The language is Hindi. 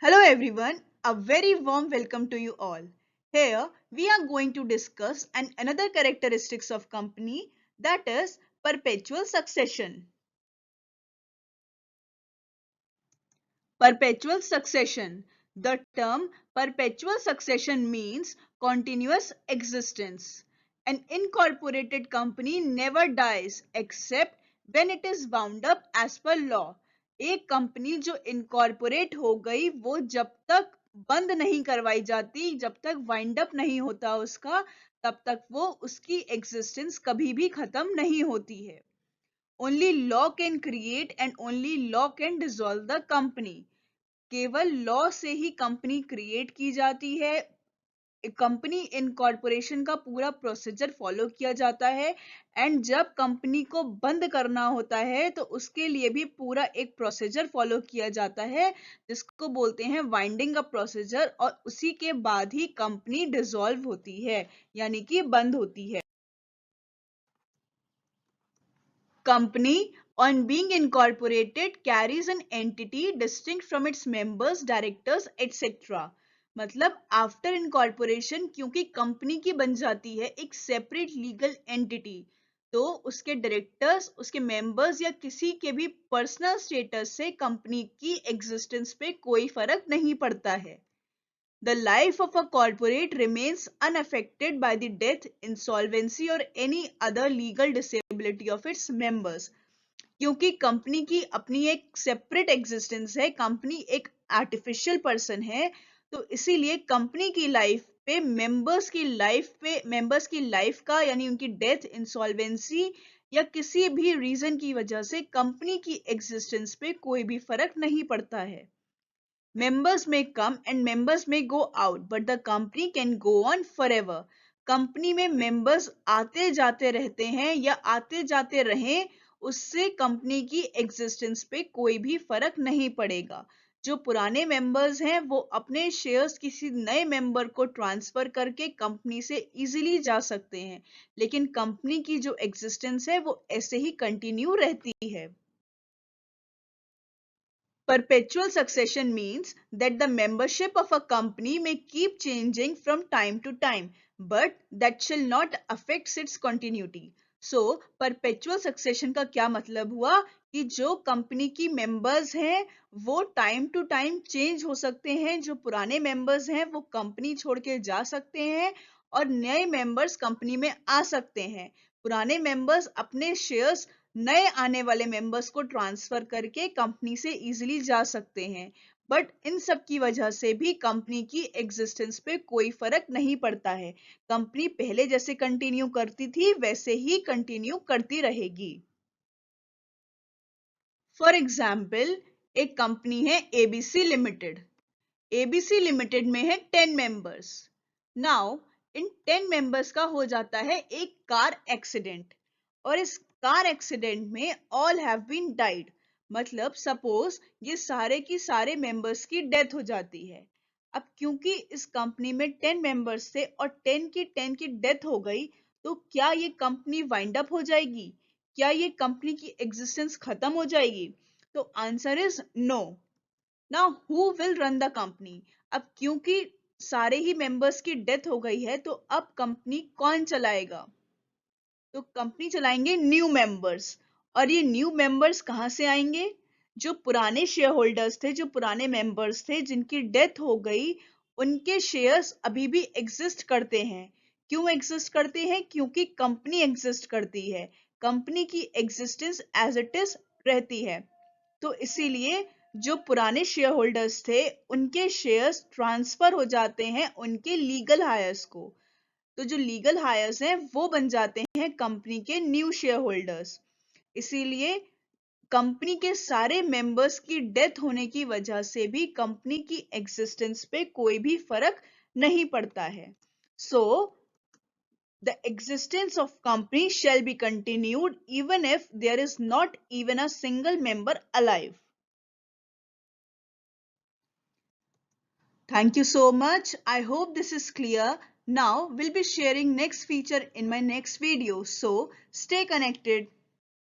Hello everyone, a very warm welcome to you all. Here we are going to discuss another characteristics of company, that is perpetual succession. Perpetual succession. The term perpetual succession means continuous existence. An incorporated company never dies except when it is wound up as per law. एक कंपनी जो इनकॉर्पोरेट हो गई वो जब तक बंद नहीं करवाई जाती, जब तक वाइंड अप नहीं होता उसका, तब तक वो उसकी एग्जिस्टेंस कभी भी खत्म नहीं होती है. Only law can create and only law can dissolve the company. केवल लॉ से ही कंपनी क्रिएट की जाती है. कंपनी इनकॉर्पोरेशन का पूरा प्रोसीजर फॉलो किया जाता है एंड जब कंपनी को बंद करना होता है तो उसके लिए भी पूरा एक प्रोसीजर फॉलो किया जाता है जिसको बोलते हैं वाइंडिंग अप प्रोसीजर, और उसी के बाद ही कंपनी डिसॉल्व होती है यानी कि बंद होती है. Company, on being incorporated, carries an entity distinct from its members, directors, etc. मतलब आफ्टर इनकॉर्पोरेशन क्योंकि कंपनी की बन जाती है एक सेपरेट लीगल एंटिटी, तो उसके डायरेक्टर्स, उसके मेंबर्स या किसी के भी पर्सनल स्टेटस से कंपनी की एग्जिस्टेंस पे कोई फर्क नहीं पड़ता है. The life of a corporate remains unaffected by the death, insolvency or any other legal disability of its members. क्योंकि कंपनी की अपनी एक सेपरेट एग्जिस्टेंस है, कंपनी एक आर्टिफिशियल पर्सन है, तो इसीलिए कंपनी की लाइफ पे मेंबर्स की लाइफ का यानी उनकी डेथ, इंसॉल्वेंसी या किसी भी रीजन की वजह से कंपनी की एग्जिस्टेंस पे कोई भी फर्क नहीं पड़ता है. Members may come and members may go out, but the company can go on forever. Company में मेंबर्स आते जाते रहते हैं या आते जाते रहें, उससे कंपनी की एग्जिस्टेंस पे कोई भी फर्क नहीं पड़ेगा. जो पुराने मेंबर्स हैं वो अपने शेयर्स किसी नए मेंबर को ट्रांसफर करके कंपनी से इजीली जा सकते हैं, लेकिन कंपनी की जो एग्जिस्टेंस है वो ऐसे ही कंटिन्यू रहती है. Perpetual succession means that the membership of a company may keep changing from time to time, but that shall not affect its continuity. So, perpetual succession का क्या मतलब हुआ कि जो कंपनी की मेंबर्स हैं वो टाइम टू टाइम चेंज हो सकते हैं. जो पुराने मेंबर्स हैं वो कंपनी छोड़ के जा सकते हैं और नए मेंबर्स कंपनी में आ सकते हैं. पुराने मेंबर्स अपने शेयर्स नए आने वाले मेंबर्स को ट्रांसफर करके कंपनी से इजीली जा सकते हैं, बट इन सब की वजह से भी कंपनी की एग्जिस्टेंस पे कोई फर्क नहीं पड़ता है. कंपनी पहले जैसे कंटिन्यू करती थी वैसे ही कंटिन्यू करती रहेगी. फॉर एग्जाम्पल, एक कंपनी है एबीसी लिमिटेड. एबीसी लिमिटेड में है 10 मेंबर्स. नाउ इन 10 मेंबर्स का हो जाता है एक कार एक्सीडेंट, और इस कार एक्सीडेंट में ऑल हैव बीन डाइड. मतलब सपोज ये सारे की सारे मेंबर्स की डेथ हो जाती है. अब क्योंकि इस कंपनी में 10 मेंबर्स थे और 10 की डेथ हो गई, तो क्या ये कंपनी वाइंड अप हो जाएगी? क्या ये कंपनी की एग्जिस्टेंस खत्म हो जाएगी? तो answer is no. Now who will run the company? अब क्योंकि सारे ही मेंबर्स की डेथ हो गई है तो अब कंपनी कौन चलाएगा? तो कंपनी चलाएंगे न्यू मेंबर्स. और ये न्यू मेंबर्स कहाँ से आएंगे? जो पुराने शेयर होल्डर्स थे, जो पुराने मेंबर्स थे जिनकी डेथ हो गई, उनके शेयर्स अभी भी एग्जिस्ट करते हैं. क्यों एग्जिस्ट करते हैं? क्योंकि कंपनी एग्जिस्ट करती है. कंपनी की एग्जिस्टेंस एज इट इज रहती है. तो इसीलिए जो पुराने शेयर होल्डर्स थे उनके शेयर्स ट्रांसफर हो जाते हैं उनके लीगल हायर्स को. तो जो लीगल हायर्स हैं वो बन जाते हैं कंपनी के न्यू शेयर होल्डर्स. इसीलिए कंपनी के सारे मेंबर्स की डेथ होने की वजह से भी कंपनी की एग्जिस्टेंस पे कोई भी फर्क नहीं पड़ता है. सो the existence of company shall be continued even if there is not even a single member alive. Thank you so much. I hope this is clear. Now we'll be sharing next feature in my next video. So stay connected.